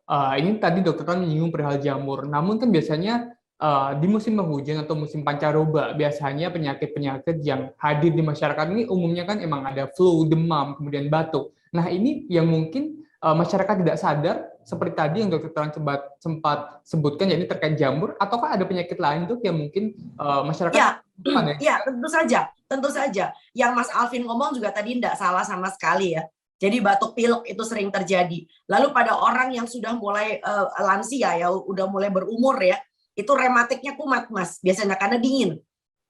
Ini tadi dokter kan menyinggung perihal jamur, namun kan biasanya di musim penghujan atau musim pancaroba, biasanya penyakit-penyakit yang hadir di masyarakat ini umumnya kan emang ada flu, demam, kemudian batuk. Nah ini yang mungkin masyarakat tidak sadar, seperti tadi yang dokter Terang sempat sebutkan, jadi terkait jamur, ataukah ada penyakit lain tuh yang mungkin masyarakat Ya, pada. ya tentu saja, tentu saja. Yang Mas Alvin ngomong juga tadi tidak salah sama sekali ya. Jadi batuk pilek itu sering terjadi. Lalu pada orang yang sudah mulai lansia ya, udah mulai berumur ya, itu rematiknya kumat Mas, biasanya karena dingin.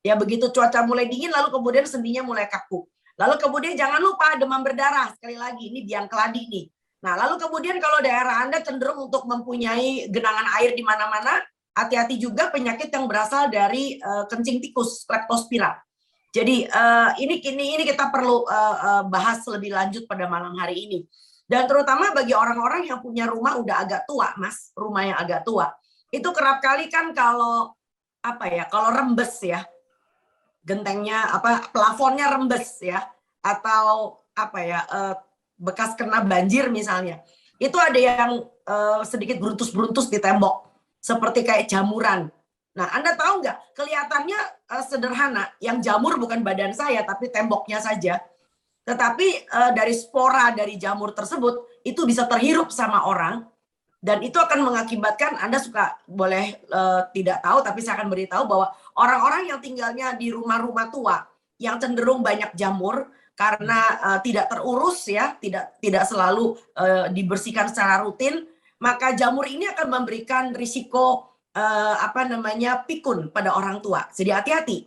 Ya begitu cuaca mulai dingin, lalu kemudian sendinya mulai kaku. Lalu kemudian jangan lupa demam berdarah, sekali lagi ini biang keladi nih. Nah lalu kemudian kalau daerah Anda cenderung untuk mempunyai genangan air di mana-mana, hati-hati juga penyakit yang berasal dari kencing tikus, leptospira. Jadi ini kita perlu bahas lebih lanjut pada malam hari ini. Dan terutama bagi orang-orang yang punya rumah udah agak tua, Mas, rumah yang agak tua. Itu kerap kali kan kalau kalau rembes ya, gentengnya plafonnya rembes ya, atau bekas kena banjir misalnya. Itu ada yang sedikit beruntus-beruntus di tembok, seperti kayak jamuran. Nah, Anda tahu nggak? Kelihatannya sederhana. Yang jamur bukan badan saya, tapi temboknya saja. Tetapi dari spora dari jamur tersebut, itu bisa terhirup sama orang. Dan itu akan mengakibatkan, Anda boleh tidak tahu, tapi saya akan beritahu bahwa orang-orang yang tinggalnya di rumah-rumah tua, yang cenderung banyak jamur, karena tidak terurus ya, tidak selalu dibersihkan secara rutin, maka jamur ini akan memberikan risiko pikun pada orang tua. Jadi hati-hati.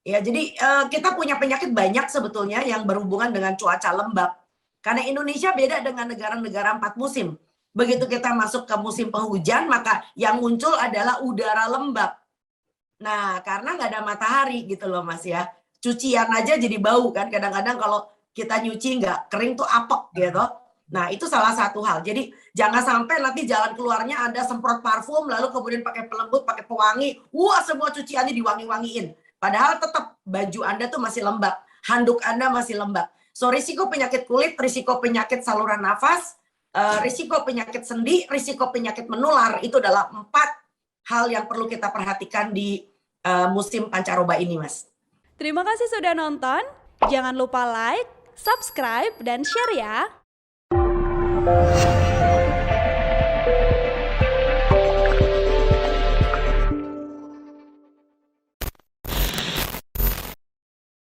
Ya, jadi kita punya penyakit banyak sebetulnya yang berhubungan dengan cuaca lembab. Karena Indonesia beda dengan negara-negara 4 musim. Begitu kita masuk ke musim penghujan, maka yang muncul adalah udara lembab. Nah, karena nggak ada matahari gitu loh Mas ya. Cucian aja jadi bau kan. Kadang-kadang kalau kita nyuci nggak kering tuh apek gitu. Nah, itu salah satu hal. Jadi jangan sampai nanti jalan keluarnya Anda semprot parfum, lalu kemudian pakai pelembut, pakai pewangi, wah semua cuciannya diwangi-wangiin. Padahal tetap baju Anda tuh masih lembab, handuk Anda masih lembab. So, risiko penyakit kulit, risiko penyakit saluran nafas, risiko penyakit sendi, risiko penyakit menular, itu adalah 4 hal yang perlu kita perhatikan di musim pancaroba ini, Mas. Terima kasih sudah nonton. Jangan lupa like, subscribe, dan share ya.